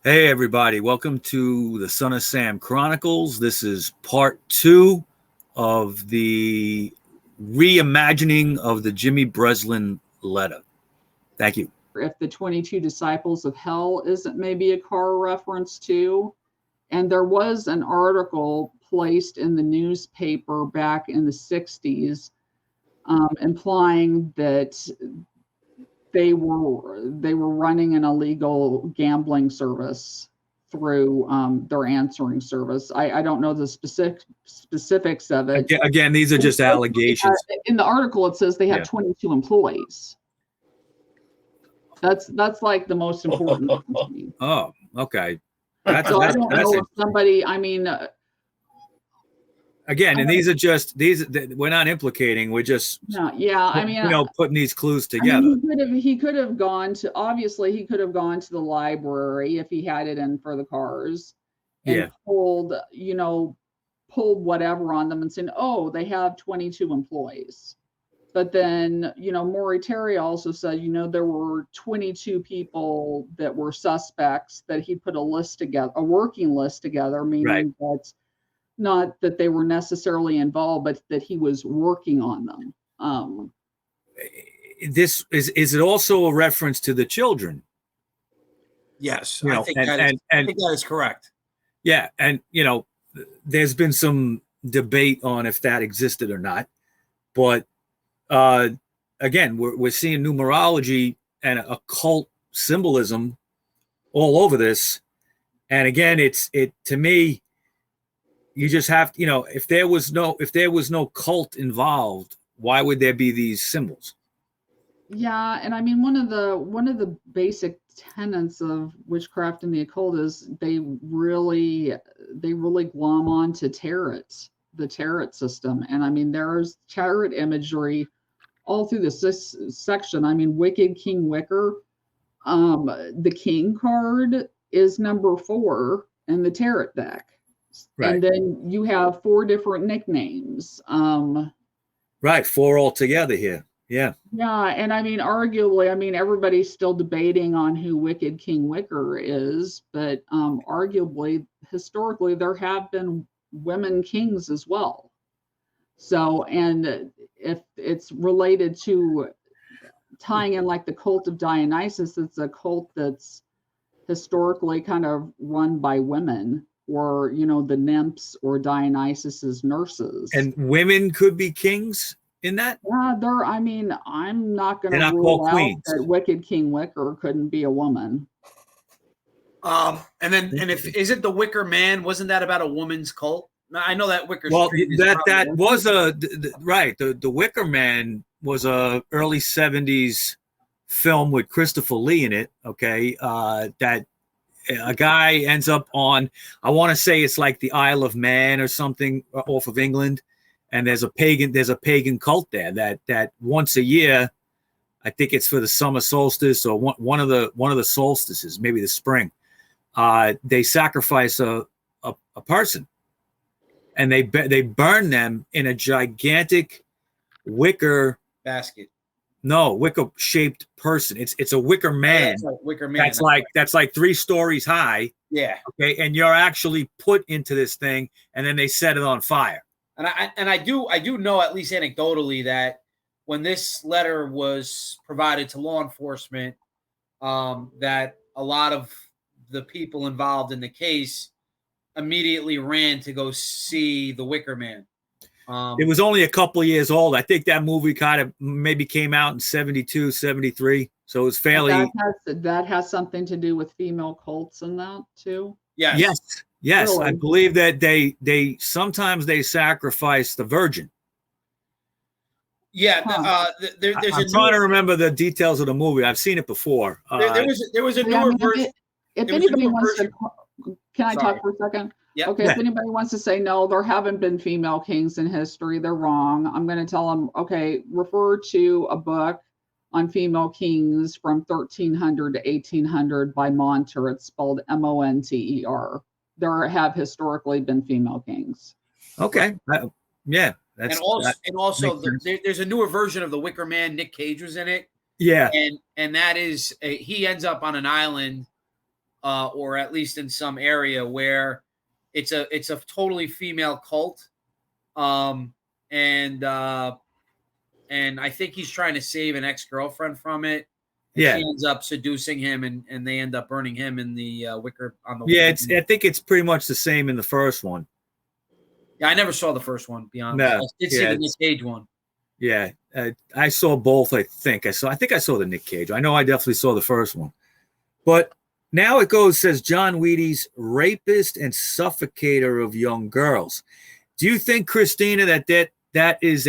Hey, everybody. Welcome to the Son of Sam Chronicles. This is part 2 of the reimagining of the Jimmy Breslin letter. Thank you. If the 22 disciples of hell isn't maybe a car reference too. And there was an article placed in the newspaper back in the 60s implying that they were running an illegal gambling service through their answering service. I don't know the specifics of it. Again, these are just allegations. In the article, it says they have 22 employees. That's like the most important thing to me. Oh, okay. I don't know if somebody, again, and these are just we're not implicating, we're just putting these clues together. He could have gone to the library if he had it in for the cars and pulled whatever on them and said, oh, they have 22 employees. But then, Maury Terry also said, there were 22 people that were suspects that he put a working list together, meaning that's not that they were necessarily involved, but that he was working on them. Is it also a reference to the children? Yes, I think that is correct. Yeah, and there's been some debate on if that existed or not, but again, we're seeing numerology and occult symbolism all over this, and again, to me, you just have to, if there was no cult involved, why would there be these symbols? Yeah, and one of the basic tenets of witchcraft and the occult is they really glom on to the tarot system, and there's tarot imagery all through this section. Wicked King Wicker, the King card is number 4 in the tarot deck. Right. And then you have 4 different nicknames. 4 altogether here. Yeah. Yeah. And arguably, everybody's still debating on who Wicked King Wicker is, but arguably, historically, there have been women kings as well. So, and if it's related to tying in like the cult of Dionysus, it's a cult that's historically kind of run by women, or the nymphs or Dionysus's nurses. And women could be kings in that? Yeah, I'm not going to rule out that Wicked King Wicker couldn't be a woman. And is it the Wicker Man? Wasn't that about a woman's cult? I know that Wicker. Well, that was the Wicker Man was a early 70s film with Christopher Lee in it. Okay, that a guy ends up on, I want to say it's like the Isle of Man or something off of England, and there's a pagan cult there that once a year, I think it's for the summer solstice or one of the solstices, maybe the spring, they sacrifice a person. And they burn them in a gigantic wicker basket. No, wicker shaped person. It's a wicker man. Yeah, wicker man. That's like 3 stories high. Yeah. Okay, and you're actually put into this thing, and then they set it on fire. And I do know, at least anecdotally, that when this letter was provided to law enforcement, that a lot of the people involved in the case immediately ran to go see the Wicker Man. It was only a couple of years old. I think that movie kind of maybe came out in 72, 73. So it was fairly. That has something to do with female cults and that too. Yes. Really? I believe that they sometimes sacrifice the virgin. Yeah, there's I'm trying to remember the details of the movie. I've seen it before. There was a newer version. If anybody wants to. Can I talk for a second? Yep. Okay, if anybody wants to say, no, there haven't been female kings in history, they're wrong. I'm going to tell them, okay, refer to a book on female kings from 1300 to 1800 by Monter. It's spelled Monter. There have historically been female kings. Okay. Yeah. And also there's a newer version of the Wicker Man. Nick Cage was in it. Yeah. And that is, he ends up on an island or at least in some area where it's a totally female cult. And I think he's trying to save an ex-girlfriend from it. And Yeah. she ends up seducing him, and they end up burning him in the wicker on the. Yeah, I think it's pretty much the same in the first one. Yeah, I never saw the first one. To be honest, No, I did see the Nick Cage one. Yeah, I saw both. I think I saw the Nick Cage. I know I definitely saw the first one. But now it says John Wheaties, rapist and suffocator of young girls. Do you think, Christina, that is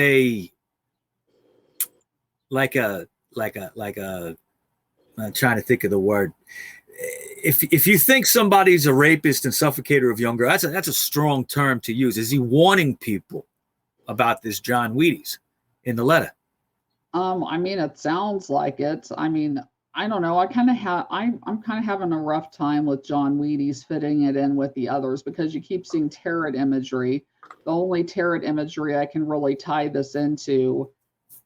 I'm trying to think of the word. If you think somebody's a rapist and suffocator of young girls, that's a strong term to use. Is he warning people about this John Wheaties in the letter? I mean, it sounds like it. I mean, I don't know. I'm kind of having a rough time with John Wheaties fitting it in with the others because you keep seeing tarot imagery. The only tarot imagery I can really tie this into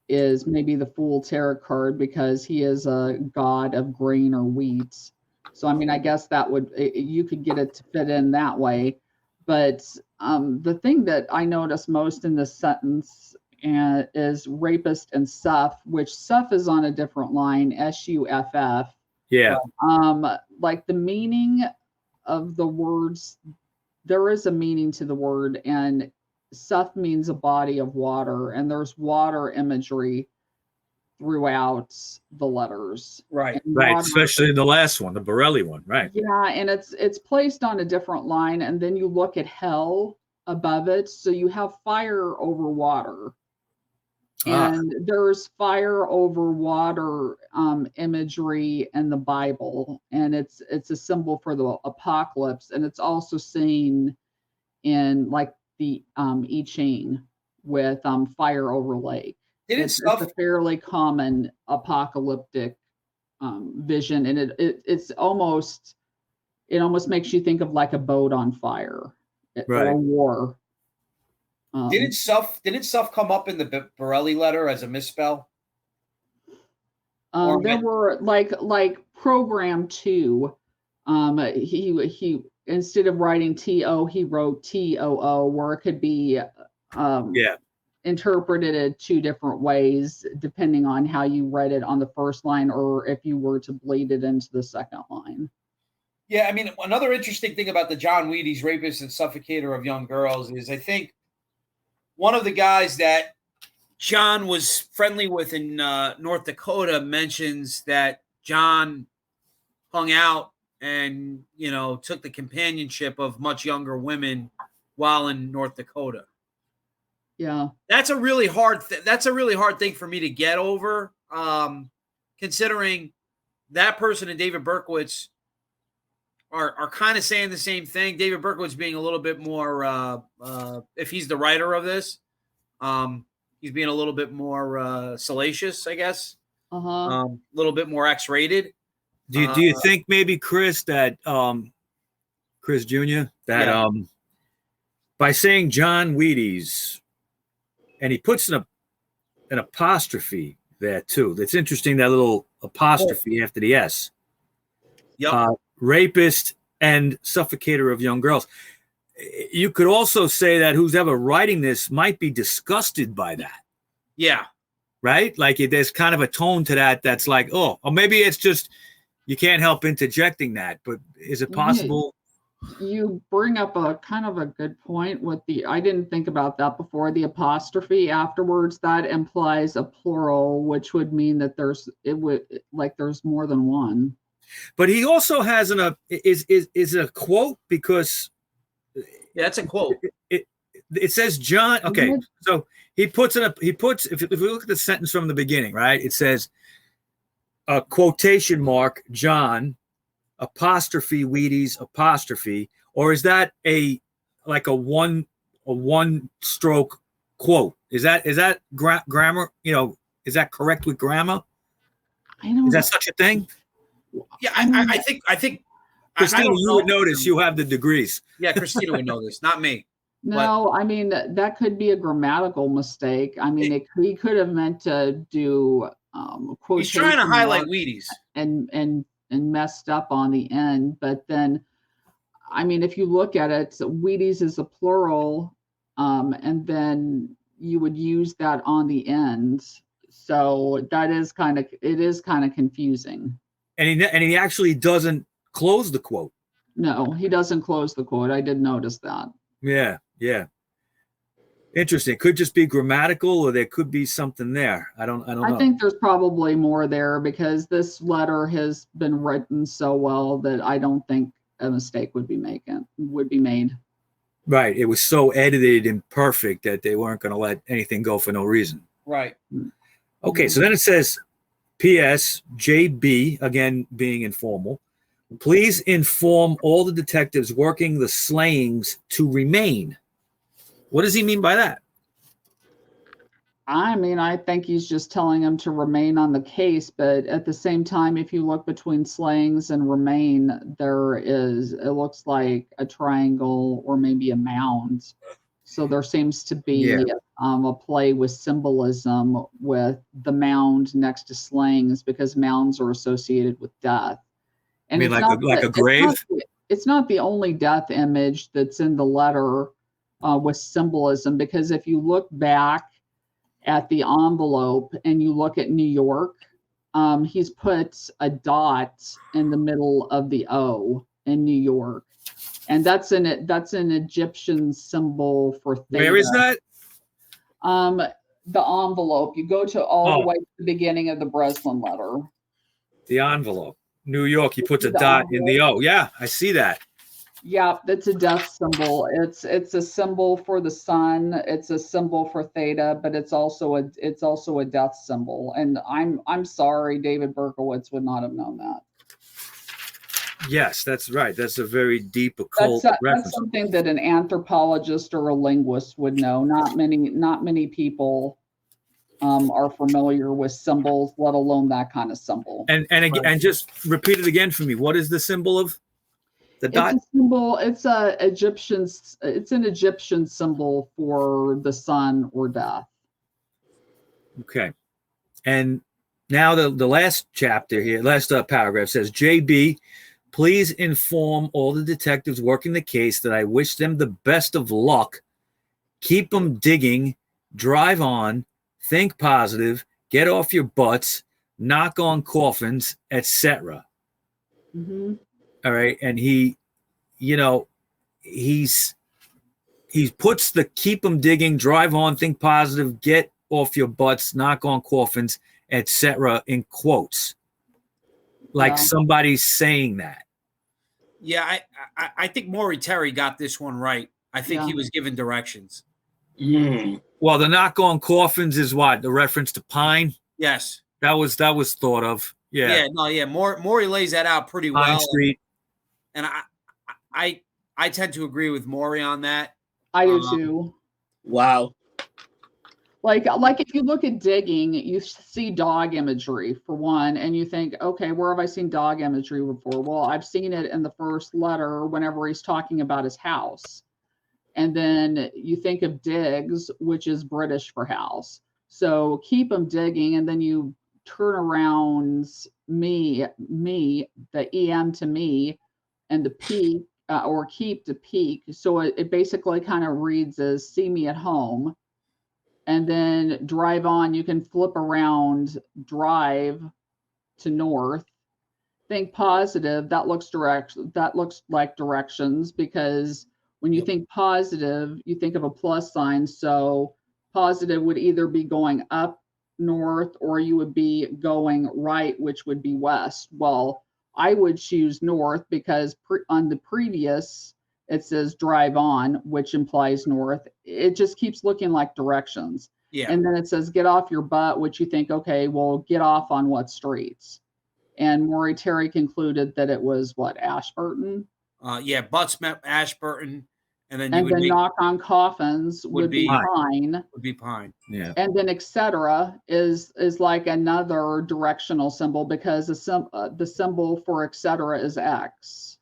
is maybe the Fool tarot card because he is a god of grain or wheat. So, I mean, I guess you could get it to fit in that way. But the thing that I notice most in this sentence is rapist and suff, which suff is on a different line, SUFF. Yeah. Like the meaning of the words, there is a meaning to the word, and suff means a body of water, and there's water imagery throughout the letters. Right. Right, especially in the last one, the Borelli one, right? Yeah, and it's placed on a different line, and then you look at hell above it, so you have fire over water. And there's fire over water imagery in the Bible, and it's a symbol for the apocalypse, and it's also seen in like the I Ching with fire over lake. It's a fairly common apocalyptic vision, and it almost makes you think of like a boat on fire, or a war. Didn't Suff come up in the Borelli letter as a misspell? There were like program 2. He instead of writing TO, he wrote TOO, where it could be interpreted in 2 different ways, depending on how you read it on the first line, or if you were to bleed it into the second line. Yeah, I mean, another interesting thing about the John Wheaties, rapist and suffocator of young girls, is I think one of the guys that John was friendly with in North Dakota mentions that John hung out and, took the companionship of much younger women while in North Dakota. Yeah. That's a really hard thing for me to get over, considering that person and David Berkowitz are kind of saying the same thing. David Berkowitz being a little bit more, if he's the writer of this, he's being a little bit more salacious, I guess. A little bit more X-rated. Do you think maybe, Kris, that Kris Jr., that by saying John Wheaties, and he puts an apostrophe there too. That's interesting, that little apostrophe after the S. Yep. Rapist and suffocator of young girls. You could also say that who's ever writing this might be disgusted by that. Yeah. Right? Like there's kind of a tone to that that's like, or maybe it's just you can't help interjecting that, but is it possible? You bring up a kind of a good point with I didn't think about that before, the apostrophe afterwards. That implies a plural, which would mean that there's more than one. But he also has is a quote, because that's a quote. It says John. Okay, so he puts if we look at the sentence from the beginning, right? It says a quotation mark John apostrophe Wheaties apostrophe, or is that a one stroke quote? Is that grammar? Is that correct with grammar? I don't. Is that such a thing? Yeah, I think Christina, you would know this. You have the degrees. Yeah, Christina would know this, not me. No, I mean that could be a grammatical mistake. I mean, he could have meant to do quotation. He's trying to highlight Wheaties and messed up on the end. But then, I mean, if you look at it, Wheaties is a plural, and then you would use that on the end. So it is kind of confusing. And he actually doesn't close the quote. No, he doesn't close the quote. I did notice that. Yeah. Interesting. It could just be grammatical, or there could be something there. I don't know. I think there's probably more there, because this letter has been written so well that I don't think a mistake would be made. Right. It was so edited and perfect that they weren't going to let anything go for no reason. Right. Okay, so then it says, P.S. J.B., again being informal, please inform all the detectives working the slayings to remain. What does he mean by that? I mean, I think he's just telling them to remain on the case, but at the same time, if you look between slayings and remain, it looks like a triangle or maybe a mound. So there seems to be a play with symbolism with the mound next to slayings, because mounds are associated with death. And you mean like a grave? It's not the only death image that's in the letter with symbolism, because if you look back at the envelope and you look at New York, he's put a dot in the middle of the O in New York. And that's an Egyptian symbol for theta. Where is that? The envelope. You go to the way to the beginning of the Breslin letter. The envelope. New York, he puts a dot in the O. Yeah, I see that. Yeah, that's a death symbol. It's a symbol for the sun. It's a symbol for theta, but it's also a death symbol. And I'm sorry, David Berkowitz would not have known that. Yes, that's right. That's a very deep occult reference. That's something that an anthropologist or a linguist would know. Not many people are familiar with symbols, let alone that kind of symbol. And just repeat it again for me. What is the symbol of the dot? It's a symbol. It's an Egyptian symbol for the sun or death. Okay. And now the last chapter here, last paragraph says, JB, please inform all the detectives working the case that I wish them the best of luck. Keep them digging, drive on, think positive, get off your butts, knock on coffins, etc. Mm-hmm. All right. And he puts the keep them digging, drive on, think positive, get off your butts, knock on coffins, etc. in quotes. Like somebody's saying that. Yeah, I think Maury Terry got this one right. I think he was given directions. Well, the knock on coffins is what? The reference to Pine? Yes. That was thought of. Yeah. Maury lays that out pretty well. Pine Street. And I tend to agree with Maury on that. I do too. Wow. Like if you look at digging, you see dog imagery for one, and you think, okay, where have I seen dog imagery before? Well, I've seen it in the first letter whenever he's talking about his house. And then you think of digs, which is British for house. So keep them digging, and then you turn around me, the EM to me, and the peak, or keep to peak. So it basically kind of reads as see me at home. And then drive on, you can flip around, drive to north. Think positive, that looks like directions, because when you think positive, you think of a plus sign. So positive would either be going up north, or you would be going right, which would be west. Well, I would choose north, because on the previous, it says drive on, which implies north. It just keeps looking like directions. Yeah. And then it says get off your butt, which you think, okay, well, get off on what streets? And Maury Terry concluded that it was what, Ashburton? Butts met Ashburton. And then knock on coffins would be Pine. Would be Pine. Yeah. And then etc. is like another directional symbol, because the symbol for etc. is X.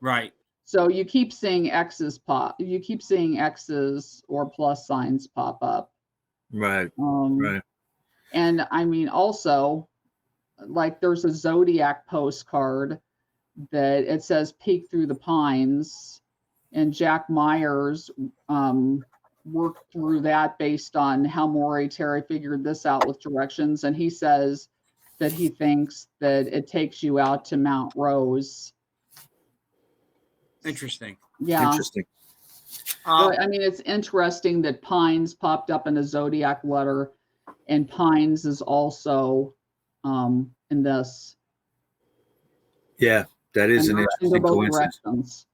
Right. So you keep seeing X's you keep seeing X's or plus signs pop up. Right. Right. And I mean, also, like there's a Zodiac postcard that it says peek through the pines, and Jack Myers worked through that based on how Maury Terry figured this out with directions, and he says that he thinks that it takes you out to Mount Rose. Interesting. Yeah. Interesting. But, I mean, it's interesting that Pines popped up in a Zodiac letter, and Pines is also in this. Yeah, that is an And they're interesting both coincidence. directions.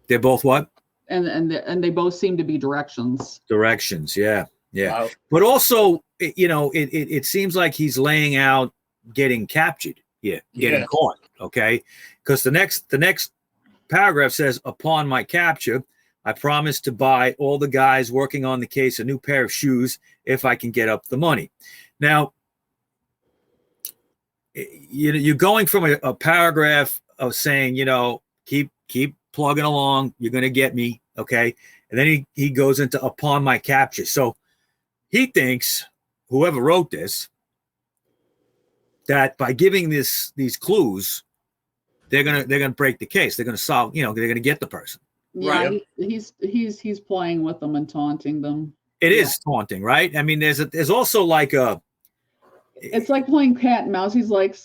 They're both what? And they both seem to be directions. Directions. Yeah. Yeah. Wow. But also, you know, it seems like he's laying out getting captured. Yeah. Getting Yeah. caught. Okay. Because the next paragraph says, upon my capture, I promise to buy all the guys working on the case a new pair of shoes if I can get up the money. Now, you're going from a paragraph of saying, you know, keep plugging along, you're going to get me, okay? And then he goes into upon my capture. So he thinks, whoever wrote this, that by giving these clues, they're gonna break the case. They're gonna solve, you know, they're gonna get the person. Yeah, Right. he's playing with them and taunting them. It is taunting, right? I mean, there's also like a. It's like playing cat and mouse. He's like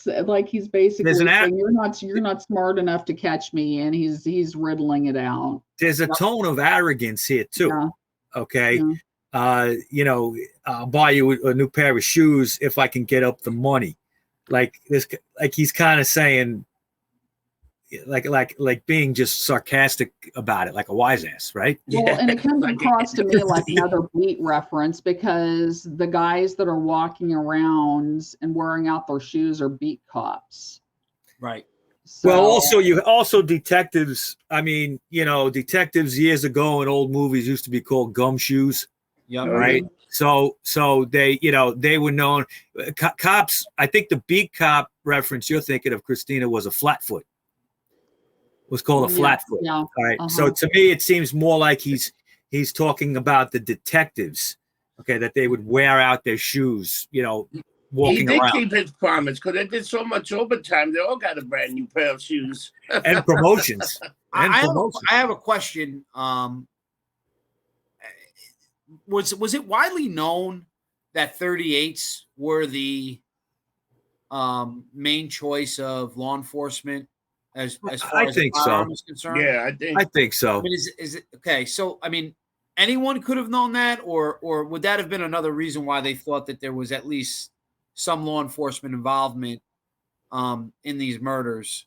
he's basically There's an saying, you're not smart enough to catch me, and he's riddling it out. There's a tone of arrogance here too. Yeah. Okay. Yeah. You know, I'll buy you a new pair of shoes if I can get up the money. Like this, like he's kind of saying, like being just sarcastic about it, like a wise ass, right? Well, Yeah. and it comes across to me like another beat reference, because the guys that are walking around and wearing out their shoes are beat cops. Right. So, Well, detectives. I mean, you know, detectives years ago in old movies used to be called gumshoes, Yep. right? So they, you know, they were known. Cops. I think the beat cop reference you're thinking of, Christina, was a flatfoot. Was called a flatfoot. Yeah. All right. So to me, it seems more like he's talking about the detectives. Okay, that they would wear out their shoes, you know, walking He did around. keep his promise because they did so much overtime. They all got a brand new pair of shoes. And promotions. I have a question. Was it widely known that 38s were the main choice of law enforcement as far I as think the so. firearm is concerned? Yeah, I think so. I mean, is it okay? So, I mean, anyone could have known that, or would that have been another reason why they thought that there was at least some law enforcement involvement in these murders?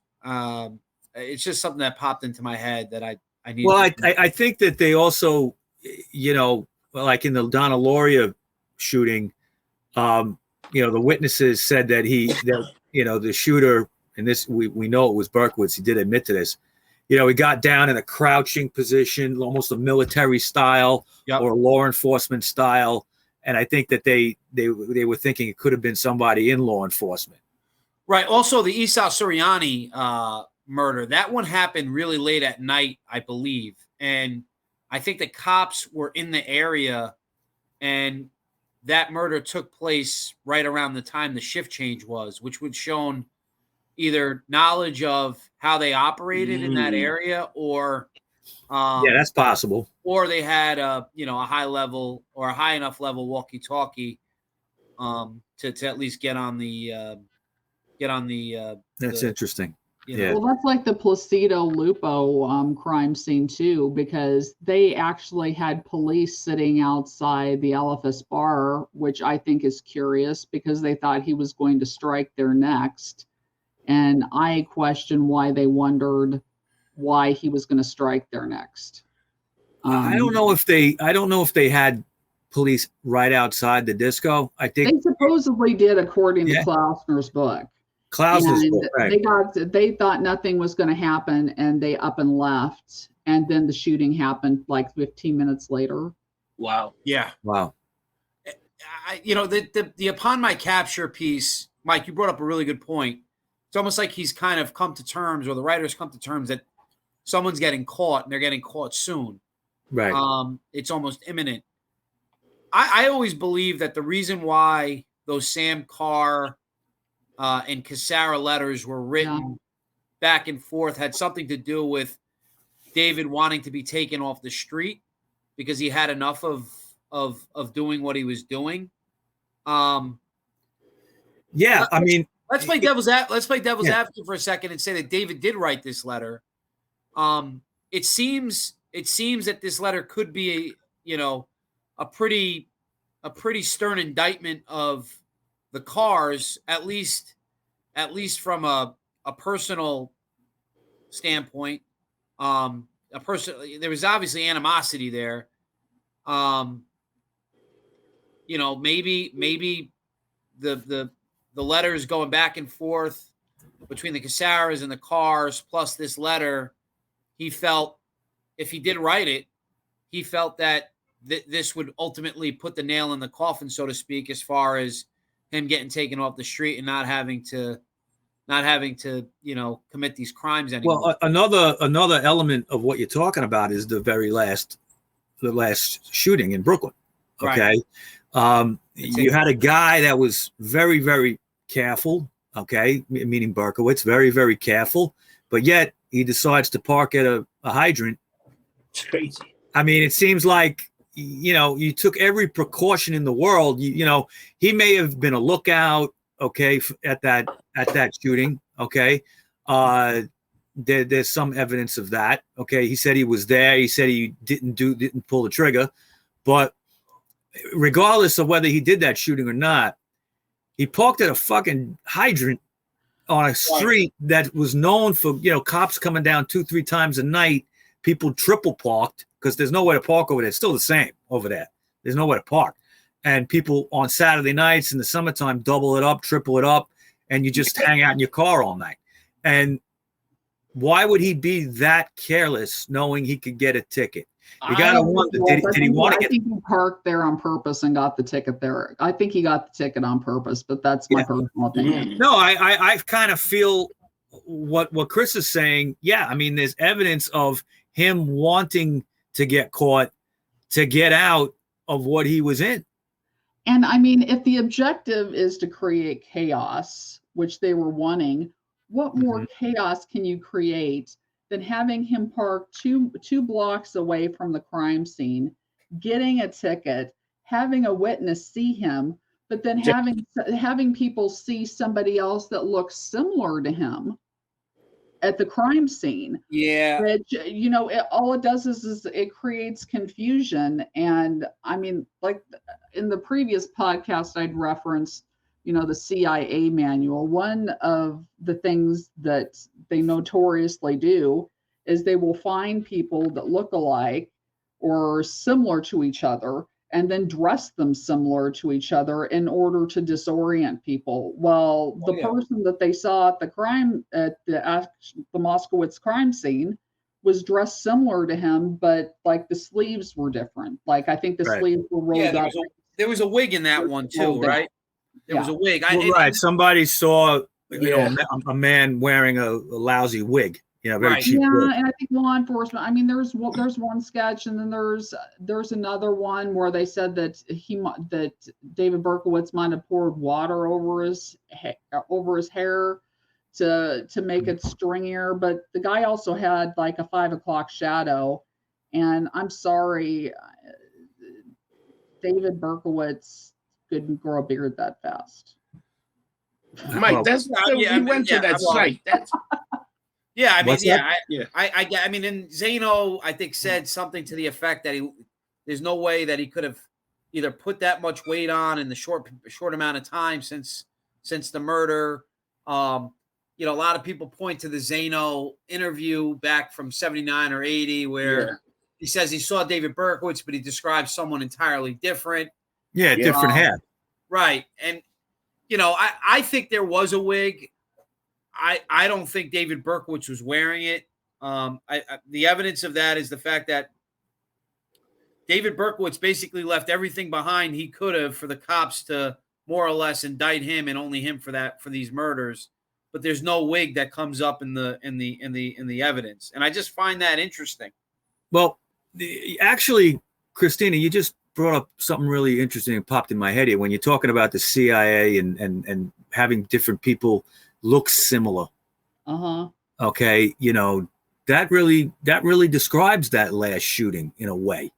It's just something that popped into my head that I need. Well, I think that they also, you know, like in the Donna Lauria shooting, you know, the witnesses said that you know, the shooter, and this we know it was Berkowitz. He did admit to this. You know, he got down in a crouching position, almost a military style or law enforcement style. And I think that they were thinking it could have been somebody in law enforcement. Right. Also, the Esau Suriani murder, that one happened really late at night, I believe. And I think the cops were in the area, and that murder took place right around the time the shift change was, which would shown either knowledge of how they operated in that area, or yeah, that's possible. Or they had a high level or a high enough level walkie-talkie to at least get on the That's interesting. Yeah. Well, that's like the Placido Lupo crime scene too, because they actually had police sitting outside the Elephas bar, which I think is curious because they thought he was going to strike there next. And I question why they wondered why he was going to strike there next. I don't know if they had police right outside the disco. I think they supposedly did, according to Klausner's book. Klausner's book, right. They thought nothing was going to happen, and they up and left. And then the shooting happened like 15 minutes later. Wow. Yeah. Wow. The upon my capture piece, Mike, you brought up a really good point. It's almost like he's kind of come to terms, or the writers come to terms, that someone's getting caught and they're getting caught soon. Right. It's almost imminent. I always believe that the reason why those Sam Carr and Cassara letters were written back and forth had something to do with David wanting to be taken off the street because he had enough of doing what he was doing. Yeah, I mean, let's play devil's advocate for a second and say that David did write this letter. It seems that this letter could be a pretty stern indictment of the Carrs, at least from a personal standpoint. There was obviously animosity there. Maybe the letters going back and forth between the Cassaras and the Carrs, plus this letter, he felt, if he did write it, he felt that this would ultimately put the nail in the coffin, so to speak, as far as him getting taken off the street and not having to commit these crimes anymore. Well, another element of what you're talking about is the last shooting in Brooklyn. Okay. Right. You had a guy that was very, very careful. Okay. Meaning Berkowitz, very, very careful, but yet he decides to park at a hydrant. It's crazy. I mean, it seems like, you took every precaution in the world. He may have been a lookout, okay, at that shooting, okay. There's some evidence of that, okay. He said he was there. He said he didn't pull the trigger, but regardless of whether he did that shooting or not, he parked at a fucking hydrant on a street that was known for, cops coming down 2-3 times a night. People triple parked because there's nowhere to park over there. It's still the same over there. There's nowhere to park. And people on Saturday nights in the summertime double it up, triple it up, and you just hang out in your car all night. And why would he be that careless knowing he could get a ticket? You got to wonder, did he want to get... I think he parked there on purpose and got the ticket there. I think he got the ticket on purpose, but that's my personal opinion. No, I kind of feel what Kris is saying. Yeah, I mean, there's evidence of him wanting to get caught, to get out of what he was in. And I mean, if the objective is to create chaos, which they were wanting, what more chaos can you create than having him park two blocks away from the crime scene, getting a ticket, having a witness see him, but then having people see somebody else that looks similar to him at the crime scene. Yeah. Which, all it does is it creates confusion. And I mean, like in the previous podcast, I'd referenced, the CIA manual. One of the things that they notoriously do is they will find people that look alike or similar to each other and then dress them similar to each other in order to disorient people. Well, the person that they saw at the Moskowitz crime scene was dressed similar to him, but like the sleeves were different. Like I think the sleeves were rolled up. There was a wig in that one too, right? There was a wig. Somebody saw a man wearing a lousy wig. Very cheap. Yeah, and I think law enforcement. I mean, there's one sketch, and then there's another one where they said that David Berkowitz might have poured water over his hair to make it stringier. But the guy also had like a 5 o'clock shadow, and I'm sorry, David Berkowitz couldn't grow a beard that fast. Mike, we went to that site. That's. Yeah, I mean, I mean, and Zano, I think, said something to the effect that there's no way that he could have either put that much weight on in the short amount of time since the murder. A lot of people point to the Zano interview back from 79 or 80 where he says he saw David Berkowitz, but he describes someone entirely different. Yeah, different hair. Right. And, I think there was a wig. I don't think David Berkowitz was wearing it. The evidence of that is the fact that David Berkowitz basically left everything behind he could have for the cops to more or less indict him and only him for these murders. But there's no wig that comes up in the evidence, and I just find that interesting. Well, actually, Christina, you just brought up something really interesting and popped in my head here when you're talking about the CIA and having different people look similar. Okay, that really describes that last shooting in a way.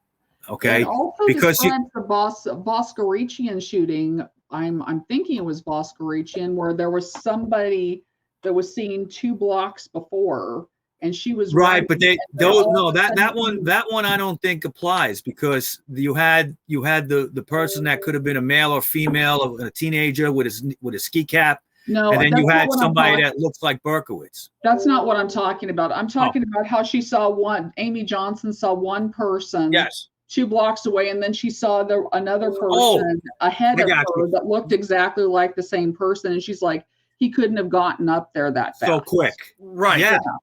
Okay, it also because describes the Boscorichian shooting. I'm thinking it was Boscorichian, where there was somebody that was seen 2 blocks before, and she was right. But that one I don't think applies, because you had the person that could have been a male or female, a teenager with a ski cap. No, and then you had somebody that looks like Berkowitz. That's not what I'm talking about. I'm talking about how she saw Amy Johnson saw one person. Yes. 2 blocks away, and then she saw another person ahead of her that looked exactly like the same person, and she's like, he couldn't have gotten up there that fast. So quick. Right.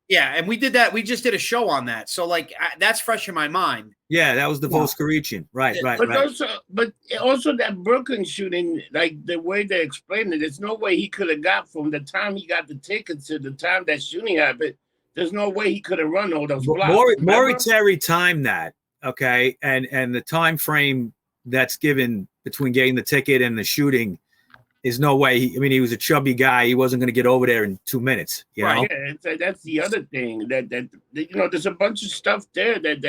Yeah. And we did that. We just did a show on that. So like that's fresh in my mind. Yeah, that was the Boscorichian. Right. But also that Brooklyn shooting, like the way they explained it, there's no way he could have got from the time he got the tickets to the time that shooting happened. There's no way he could have run all those blocks. Maury Terry timed that. Okay, and the time frame that's given between getting the ticket and the shooting is no way. He was a chubby guy. He wasn't going to get over there in 2 minutes. You know? Yeah, that's the other thing that there's a bunch of stuff there that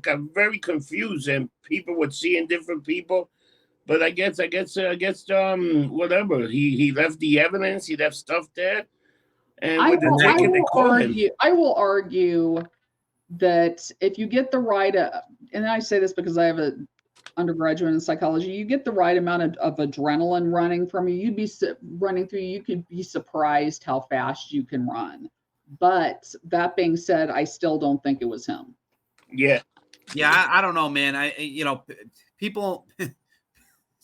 got very confused, and people were seeing different people. But I guess whatever, he left the evidence, he left stuff there, and I will argue that if you get the right, and I say this because I have an undergraduate in psychology, you get the right amount of adrenaline running from you, you'd be running through, you could be surprised how fast you can run. But that being said, I still don't think it was him. Yeah, I don't know, man. People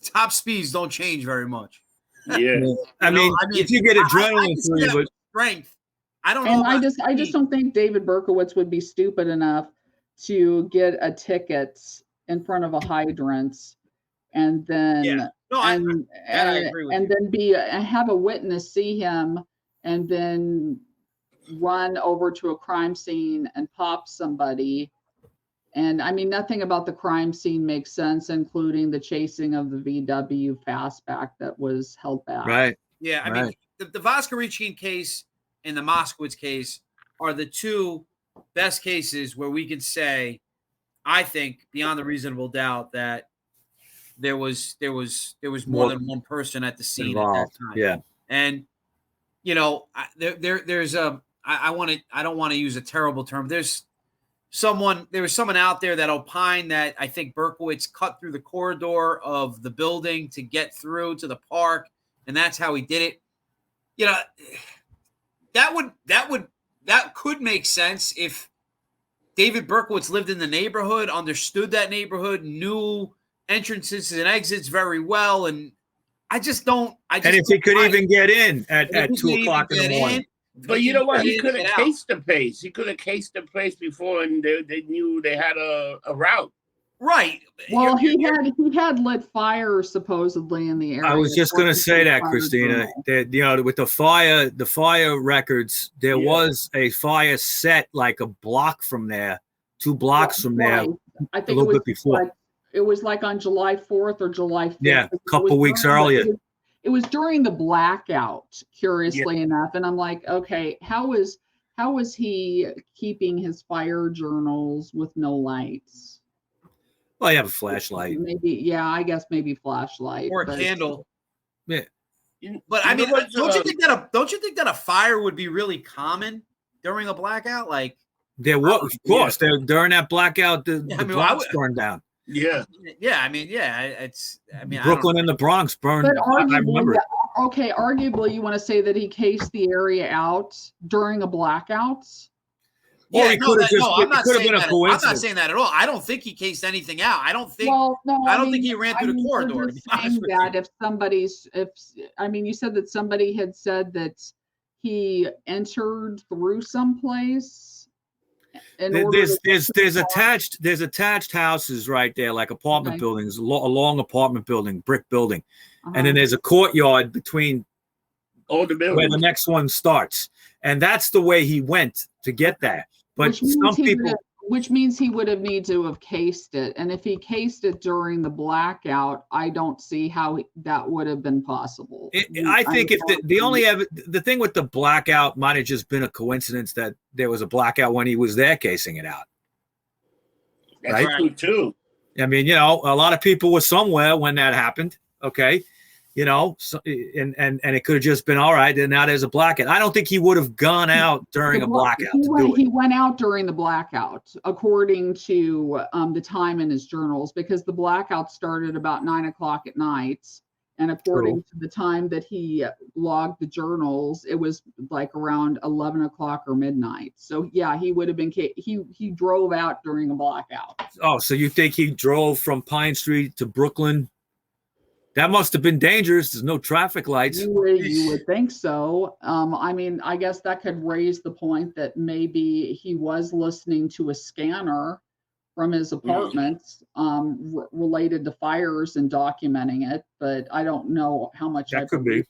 top speeds don't change very much. Yeah, I mean, if you get adrenaline through you, strength. I don't know. And I just don't think David Berkowitz would be stupid enough to get a ticket in front of a hydrant and then I agree with you. Then have a witness see him and then run over to a crime scene and pop somebody. And I mean, nothing about the crime scene makes sense, including the chasing of the VW fastback that was held back. Right. Yeah. I mean, the Boscorichian case and the Moskowitz case are the 2 best cases where we can say, I think, beyond a reasonable doubt, that there was more than one person at the scene involved at that time. Yeah, and there's I don't want to use a terrible term. There was someone out there that opined that I think Berkowitz cut through the corridor of the building to get through to the park, and that's how he did it. That could make sense if David Berkowitz lived in the neighborhood, understood that neighborhood, knew entrances and exits very well, and and if he could even get in at 2:00 in the morning. But you know what? He could have cased the place. He could have cased the place before, and they knew they had a route. Right. Well, he had lit fire supposedly in the area. I was just going to say that, Christina. That with the fire records, there was a fire set like a block from there, 2 blocks from there. I think a little bit before. It was like on July 4th or July 5th. Yeah, a couple weeks earlier. It was during the blackout, curiously enough, and I'm like, okay, how is he keeping his fire journals with no lights? Well, you have a flashlight. I guess maybe flashlight or a candle. Yeah, but I mean, don't you think that a fire would be really common during a blackout? Like there was, of course, during that blackout, the Bronx burned down. Yeah. I mean, it's. I mean, Brooklyn and the Bronx burned. But I remember. Okay, arguably, you want to say that he cased the area out during a blackout? Yeah, I'm not saying that at all. I don't think he cased anything out. I don't think. Well, no, I don't think he ran through the corridor. To be honest with you. You said that somebody had said that he entered through someplace. There's attached houses right there, like apartment buildings, a long apartment building, brick building, and then there's a courtyard between all the buildings where the next one starts, and that's the way he went to get that. But which means he would have needed to have cased it, and if he cased it during the blackout, I don't see how that would have been possible. I think if the only the thing with the blackout might have just been a coincidence that there was a blackout when he was there casing it out. That's Right? true too. I mean, a lot of people were somewhere when that happened. Okay. So, and it could have just been all right. And now there's a blackout. I don't think he would have gone out during a blackout to do it. He went out during the blackout, according to the time in his journals, because the blackout started about 9:00 at night. And according to the time that he logged the journals, it was like around 11 o'clock or midnight. So yeah, he would have been, he drove out during a blackout. Oh, so you think he drove from Pine Street to Brooklyn? That must have been dangerous. There's no traffic lights. You would think so. I mean, I guess that could raise the point that maybe he was listening to a scanner from his apartment related to fires and documenting it, but I don't know how much that could be.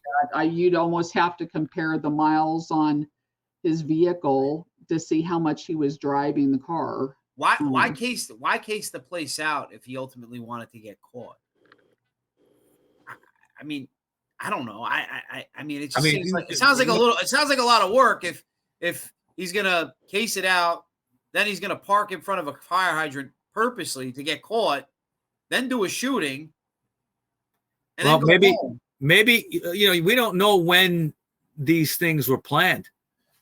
You'd almost have to compare the miles on his vehicle to see how much he was driving the car. Why case the place out if he ultimately wanted to get caught? I mean, I don't know. I mean, it seems like it sounds like a lot of work if he's gonna case it out, then he's gonna park in front of a fire hydrant purposely to get caught, then do a shooting. And well, maybe we don't know when these things were planned.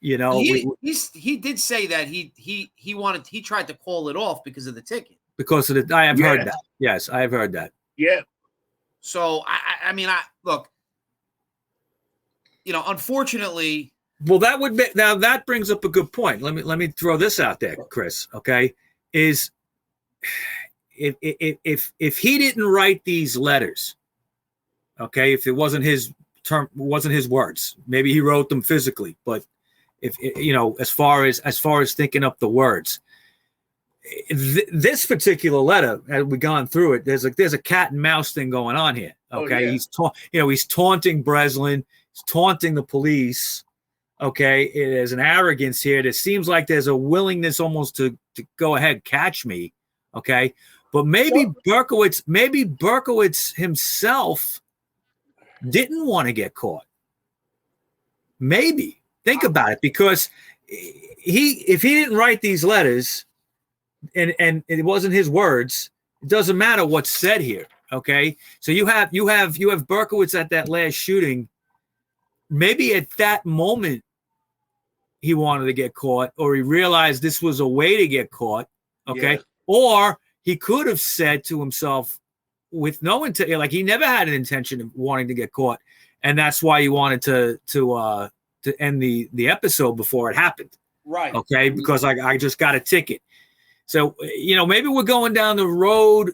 He did say that he tried to call it off because of the ticket. Because of I have heard that. Yes, I have heard that. Yeah. So I mean, look, unfortunately. Well, that brings up a good point. Let me throw this out there, Kris. Okay, is if he didn't write these letters, okay, if it wasn't his words, maybe he wrote them physically, but if as far as thinking up the words. This particular letter, as we've gone through it, there's a cat and mouse thing going on here. Okay, he's taunting Breslin, he's taunting the police. Okay, there's an arrogance here. There seems like there's a willingness almost to go ahead, catch me. Okay, but maybe Berkowitz himself didn't want to get caught. Maybe think about it, because if he didn't write these letters. And it wasn't his words. It doesn't matter what's said here. Okay. So you have Berkowitz at that last shooting. Maybe at that moment he wanted to get caught, or he realized this was a way to get caught. Okay. Yeah. Or he could have said to himself with no intent, like he never had an intention of wanting to get caught. And that's why he wanted to end the episode before it happened. Right. Okay. Because I just got a ticket. So, maybe we're going down a wrong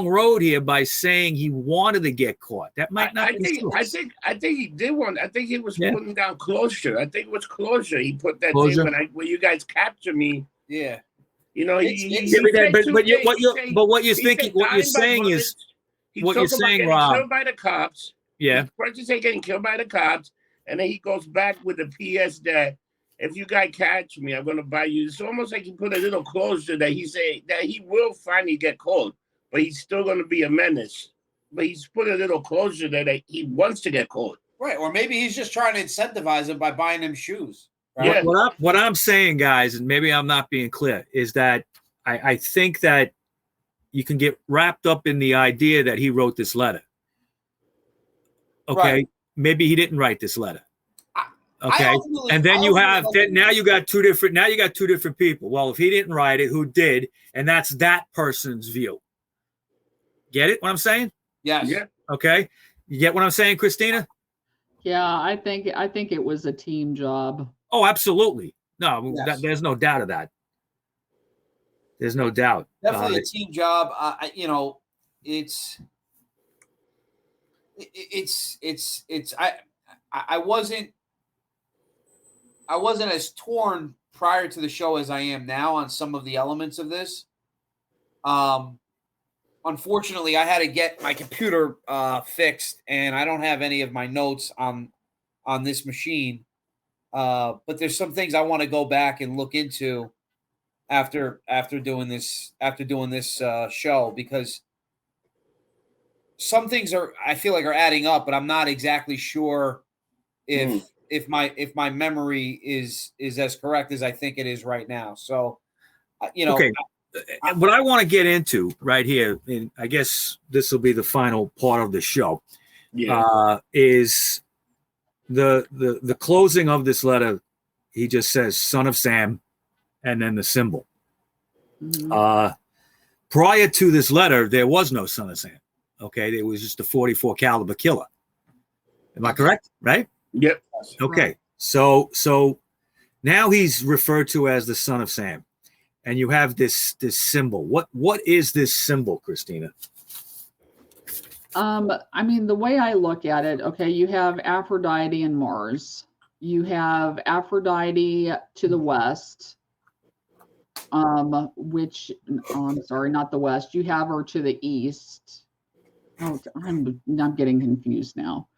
road here by saying he wanted to get caught. That might not be true. I think he did want. I think he was putting down closure. I think it was closure. He put that thing when you guys capture me. Yeah. What you're saying is Rob. Killed by the cops. Yeah. First you say getting killed by the cops, and then he goes back with the PS that, if you guys catch me, I'm gonna buy you. It's almost like he put a little closure that he say that he will finally get caught, but he's still gonna be a menace. But he's put a little closure that he wants to get caught. Right, or maybe he's just trying to incentivize him by buying him shoes. Right? Yeah. What I'm saying, guys, and maybe I'm not being clear, is that I think that you can get wrapped up in the idea that he wrote this letter. Okay, right. Maybe he didn't write this letter. Okay, and then you got two different people. Well, if he didn't write it, who did? And that's that person's view. Get it? What I'm saying? Yes. Yeah. Okay. You get what I'm saying, Christina? Yeah, I think it was a team job. Oh, absolutely. No, there's no doubt of that. There's no doubt. Definitely a team job. I wasn't as torn prior to the show as I am now on some of the elements of this. Unfortunately, I had to get my computer fixed, and I don't have any of my notes on this machine. But there's some things I want to go back and look into after doing this show, because some things I feel like are adding up, but I'm not exactly sure if my memory is as correct as I think it is right now. So, okay. What I want to get into right here, and I guess this will be the final part of the show, is the closing of this letter. He just says "Son of Sam," and then the symbol. Mm-hmm. Prior to this letter, there was no Son of Sam. Okay, it was just a 44 caliber killer. Am I correct? Right? Yep. Okay. Right. So now he's referred to as the Son of Sam, and you have this symbol. What is this symbol, Christina? I mean, the way I look at it, okay, you have Aphrodite and Mars. You have Aphrodite to the west, which, I'm sorry, not the west. You have her to the east. Oh, I'm getting confused now,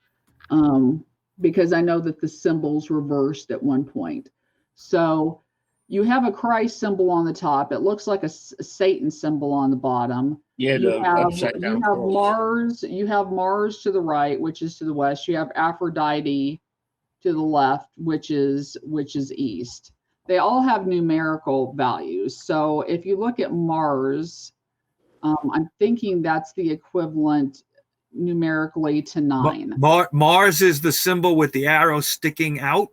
because I know that the symbol's reversed at one point. So you have a Christ symbol on the top. It looks like a Satan symbol on the bottom. Yeah, you have Mars. You have Mars to the right, which is to the west. You have Aphrodite to the left, which is east. They all have numerical values. So if you look at Mars, I'm thinking that's the equivalent numerically to 9. Mars is the symbol with the arrow sticking out,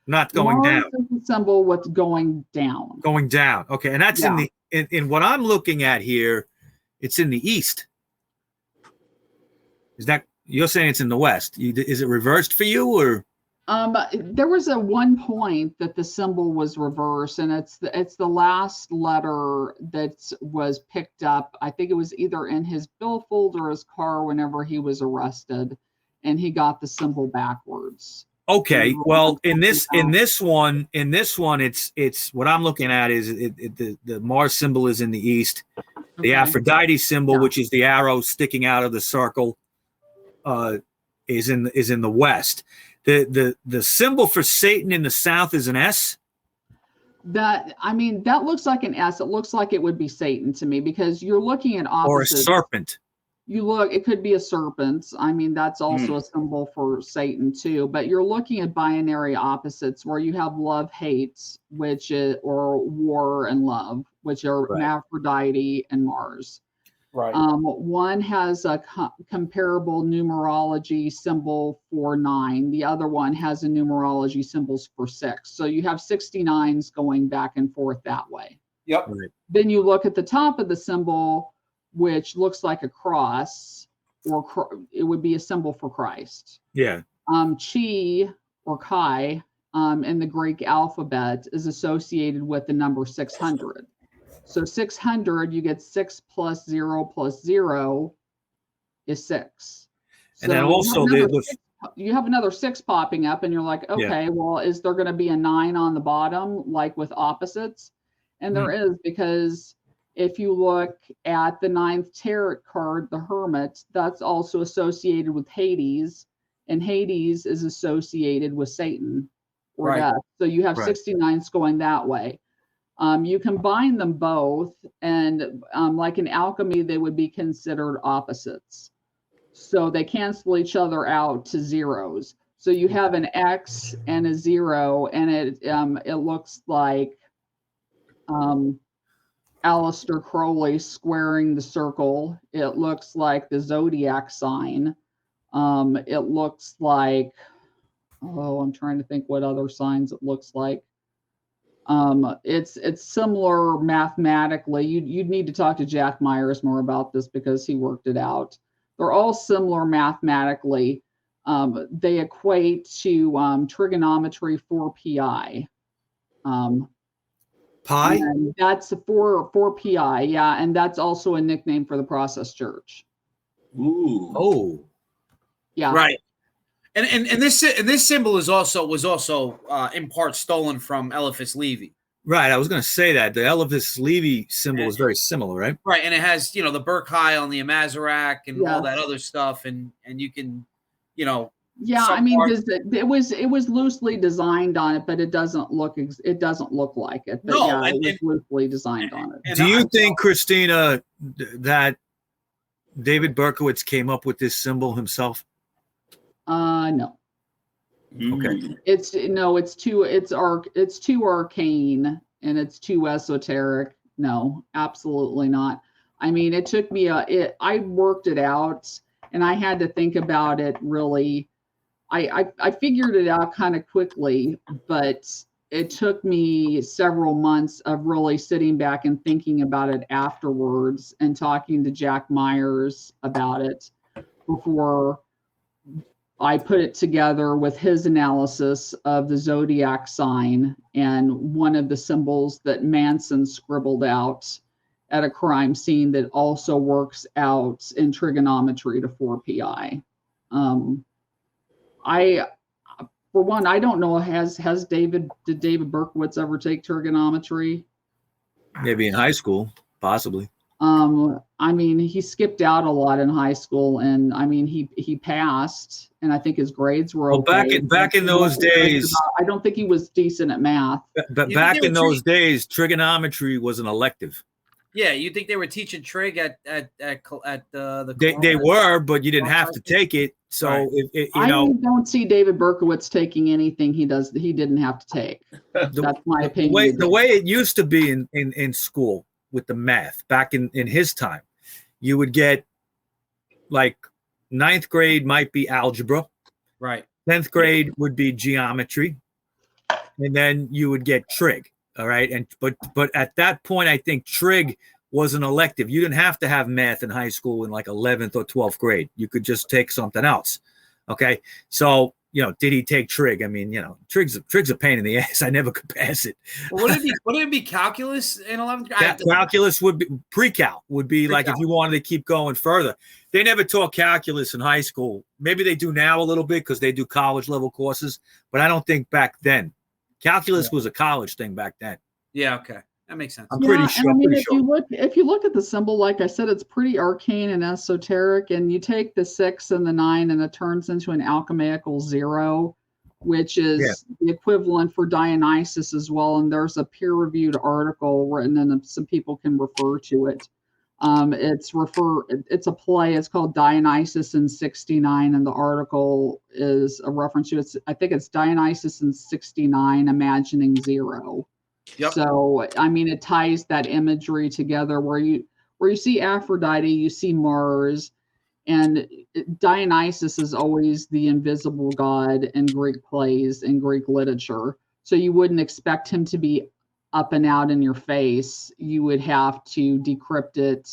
not going Mars down. Is the symbol with going down. Going down. Okay, and that's in what I'm looking at here. It's in the east. Is that you're saying it's in the west? Is it reversed for you, or? There was one point that the symbol was reversed, and it's the last letter that was picked up. I think it was either in his billfold or his car whenever he was arrested, and he got the symbol backwards. Okay, well, in this one, it's what I'm looking at is the Mars symbol is in the east, the Aphrodite symbol, which is the arrow sticking out of the circle, is in the west. The symbol for Satan in the south is an S. That looks like an S. It looks like it would be Satan to me, because you're looking at opposites. Or a serpent. It could be a serpent. I mean, that's also a symbol for Satan too. But you're looking at binary opposites where you have love, hate, or war and love, which are Aphrodite and Mars. Right. One has a comparable numerology symbol for 9. The other one has a numerology symbols for 6. So you have 69s going back and forth that way. Yep. Right. Then you look at the top of the symbol, which looks like a cross, or it would be a symbol for Christ. Yeah. Chi or Chi in the Greek alphabet is associated with the number 600. So 600, you get 6 plus 0 plus 0 is 6. And then also you have another 6 popping up, and you're like, okay, well, is there going to be a 9 on the bottom, like with opposites? And there is, because if you look at the 9th tarot card, the Hermit, that's also associated with Hades, and Hades is associated with Satan or death. So you have 69s going that way. You combine them both, and like in alchemy, they would be considered opposites. So they cancel each other out to zeros. So you have an X and a 0, and it looks like Aleister Crowley squaring the circle. It looks like the zodiac sign. It looks like, I'm trying to think what other signs it looks like. It's similar mathematically. You'd need to talk to Jack Myers more about this, because he worked it out. They're all similar mathematically. They equate to trigonometry 4pi. Pi? And that's 4pi, yeah, and that's also a nickname for the Process Church. Ooh. Oh. Yeah. Right. And this symbol was also in part stolen from Eliphas Levi. Right, I was going to say that the Eliphas Levi symbol is very similar, right? Right, and it has the Berkowitz on the Amazerac and all that other stuff, and you can, Yeah, I mean, it was loosely designed on it, but it doesn't look like it. But it was loosely designed on it. Do you think, Christina, that David Berkowitz came up with this symbol himself? No. Okay. It's too arcane and it's too esoteric. No, absolutely not. I mean, it took me I worked it out and I had to think about it really. I figured it out kind of quickly, but it took me several months of really sitting back and thinking about it afterwards and talking to Jack Myers about it before I put it together with his analysis of the zodiac sign and one of the symbols that Manson scribbled out at a crime scene that also works out in trigonometry to 4pi. For one, I don't know, did David Berkowitz ever take trigonometry? Maybe in high school, possibly. I mean, he skipped out a lot in high school, and I mean, he passed, and I think his grades were okay. Well, back in those days, I don't think he was decent at math. But back in those days, trigonometry was an elective. Yeah, you think they were teaching trig at the They were, but you didn't have to take it. So right. I don't see David Berkowitz taking anything he didn't have to take. That's my opinion. The way it used to be in school with the math back in his time, you would get like 9th grade might be algebra, right? 10th grade would be geometry, and then you would get trig. All right. But at that point, I think trig was an elective. You didn't have to have math in high school in like 11th or 12th grade. You could just take something else. Okay. So, did he take trig? I mean, trig's a pain in the ass. I never could pass it. Well, would it be calculus in 11th grade? Calculus would be pre-cal would be pre-cal. Like if you wanted to keep going further. They never taught calculus in high school. Maybe they do now a little bit because they do college level courses, but I don't think back then. Calculus was a college thing back then. Yeah, okay. That makes sense. I'm pretty sure. I mean, if you look at the symbol, like I said, it's pretty arcane and esoteric, and you take the 6 and the 9 and it turns into an alchemical 0, which is the equivalent for Dionysus as well. And there's a peer-reviewed article written, and some people can refer to it. It's a play. It's called Dionysus in 69, and the article is a reference to it. I think it's Dionysus in 69, imagining 0. Yep. So I mean, it ties that imagery together where you see Aphrodite, you see Mars, and Dionysus is always the invisible god in Greek plays and Greek literature. So you wouldn't expect him to be up and out in your face. You would have to decrypt it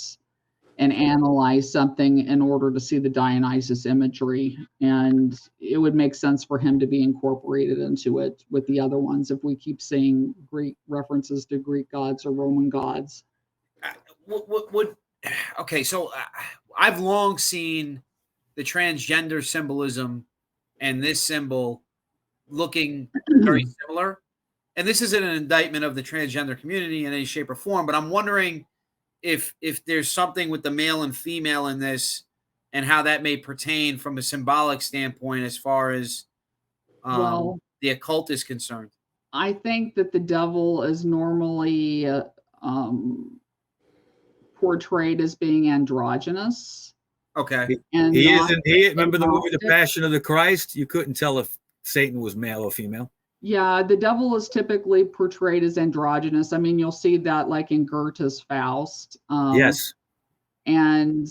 and analyze something in order to see the Dionysus imagery. And it would make sense for him to be incorporated into it with the other ones if we keep seeing Greek references to Greek gods or Roman gods. Okay, so I've long seen the transgender symbolism and this symbol looking very similar. And this isn't an indictment of the transgender community in any shape or form, but I'm wondering if there's something with the male and female in this and how that may pertain from a symbolic standpoint as far as the occult is concerned. I think that the devil is normally portrayed as being androgynous. Okay. And he isn't. Remember the movie The Passion of the Christ? You couldn't tell if Satan was male or female. Yeah, the devil is typically portrayed as androgynous. I mean, you'll see that like in Goethe's Faust. Yes. And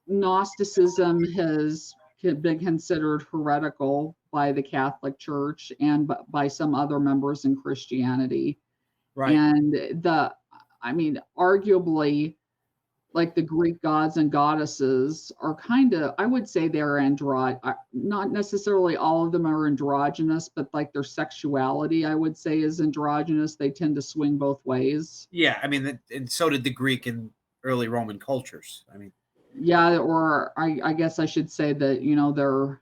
Gnosticism has been considered heretical by the Catholic Church and by some other members in Christianity. Right. And arguably, like the Greek gods and goddesses are kind of, I would say they're not necessarily all of them are androgynous, but like their sexuality, I would say, is androgynous. They tend to swing both ways. Yeah, I mean, and so did the Greek and early Roman cultures. I mean, yeah, or I guess I should say that, their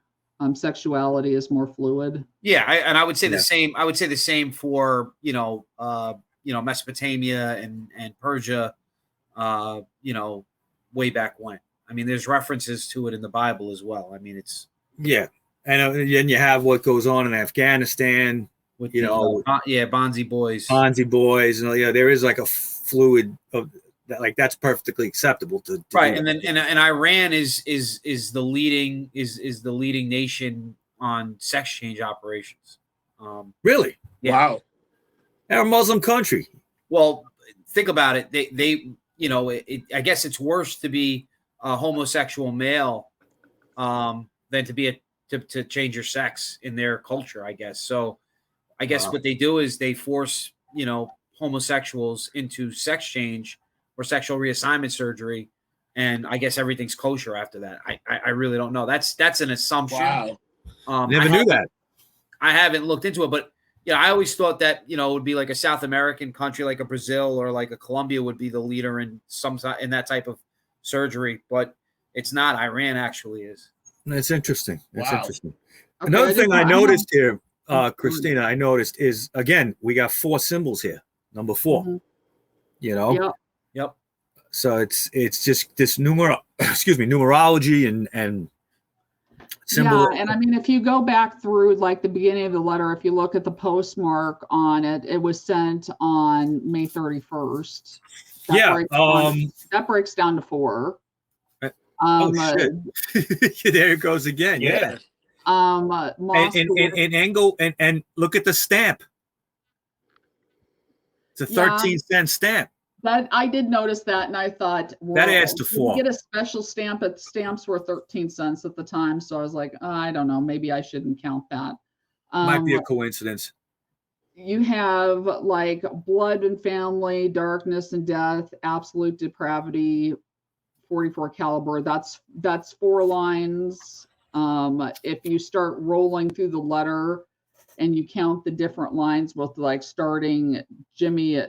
sexuality is more fluid. Yeah, I would say the same. I would say the same for Mesopotamia and Persia. Way back when. I mean, there's references to it in the Bible as well. I mean, it's and then you have what goes on in Afghanistan with Bonzi boys. And there is like a fluid of like that's perfectly acceptable to right. do And that. then and Iran is the leading nation on sex change operations. Really? Yeah. Wow. They're a Muslim country. Well, think about it. They you know, I guess it's worse to be a homosexual male than to be to change your sex in their culture, I guess. So I guess Wow. what they do is they force, you know, homosexuals into sex change or sexual reassignment surgery. And I guess everything's kosher after that. I really don't know. That's an assumption. Wow. Never knew that. I haven't looked into it, but I always thought that, you know, it would be like a South American country like a Brazil or like a Colombia would be the leader in that type of surgery, but it's not. Iran actually is. That's interesting. That's Wow. interesting. Okay, Another thing I noticed here, Oh, Christina, I noticed is, again, we got 4 symbols here. Number 4, Mhm. you know? Yep. Yep. So it's just this numerology and symbol. Yeah, and I mean, if you go back through like the beginning of the letter, if you look at the postmark on it, it was sent on May 31st. That breaks down to 4. Oh shit! There it goes again. Yeah. And angle and look at the stamp. It's a 13-cent stamp. That I did notice that, and I thought, well, that adds to 4. You get a special stamp, but stamps were 13 cents at the time, so I was like, I don't know, maybe I shouldn't count that. Might be a coincidence. You have like blood and family, darkness and death, absolute depravity, 44 caliber. That's 4 lines. If you start rolling through the letter and you count the different lines with like starting Jimmy,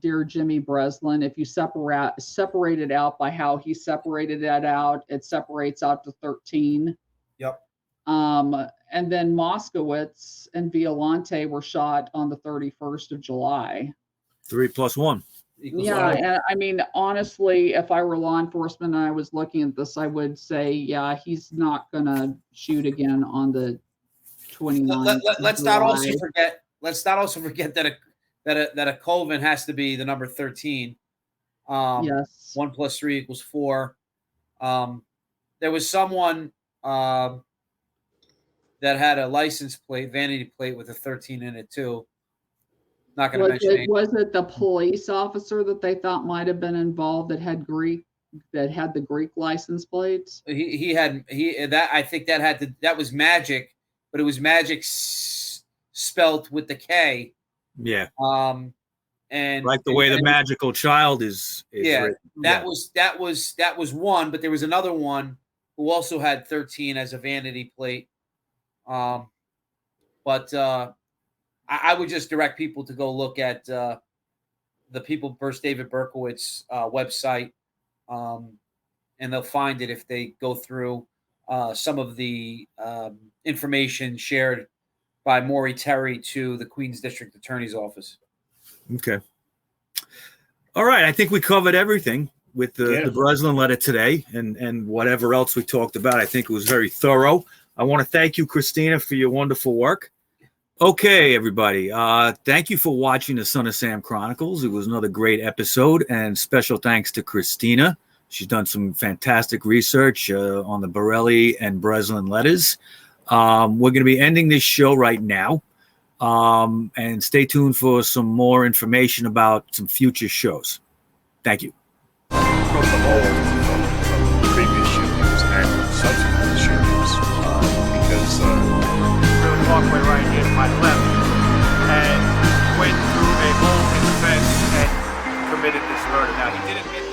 dear Jimmy Breslin, if you separate it out by how he separated that out, it separates out to 13. Yep. And then Moskowitz and Violante were shot on the 31st of July. 3 + 1. Yeah, and I mean, honestly, if I were law enforcement and I was looking at this, I would say, yeah, he's not gonna shoot again on the 29th. Let's not also forget. Let's not also forget that a Colvin has to be the number 13. Yes. 1 + 3 = 4. There was someone that had a license plate, vanity plate with a 13 in it too. Not going to mention it. Was it the police officer that they thought might have been involved that had the Greek license plates? I think that was magic, but it was magic spelt with the K. Yeah. And like the way the magical child is yeah, written. that was one, but there was another one who also had 13 as a vanity plate. But I would just direct people to go look at the People vs. David Berkowitz website, and they'll find it if they go through some of the information shared by Maury Terry to the Queens District Attorney's Office. Okay. All right. I think we covered everything with the Breslin letter today and whatever else we talked about. I think it was very thorough. I want to thank you, Christina, for your wonderful work. Okay, everybody. Thank you for watching the Son of Sam Chronicles. It was another great episode, and special thanks to Christina. She's done some fantastic research on the Borelli and Breslin letters. We're going to be ending this show right now, and stay tuned for some more information about some future shows. Thank you. From the whole from previous shootings and subsequent shootings, because really walkway right here to my left, and went through a hole in the fence and committed this murder. Now he didn't admit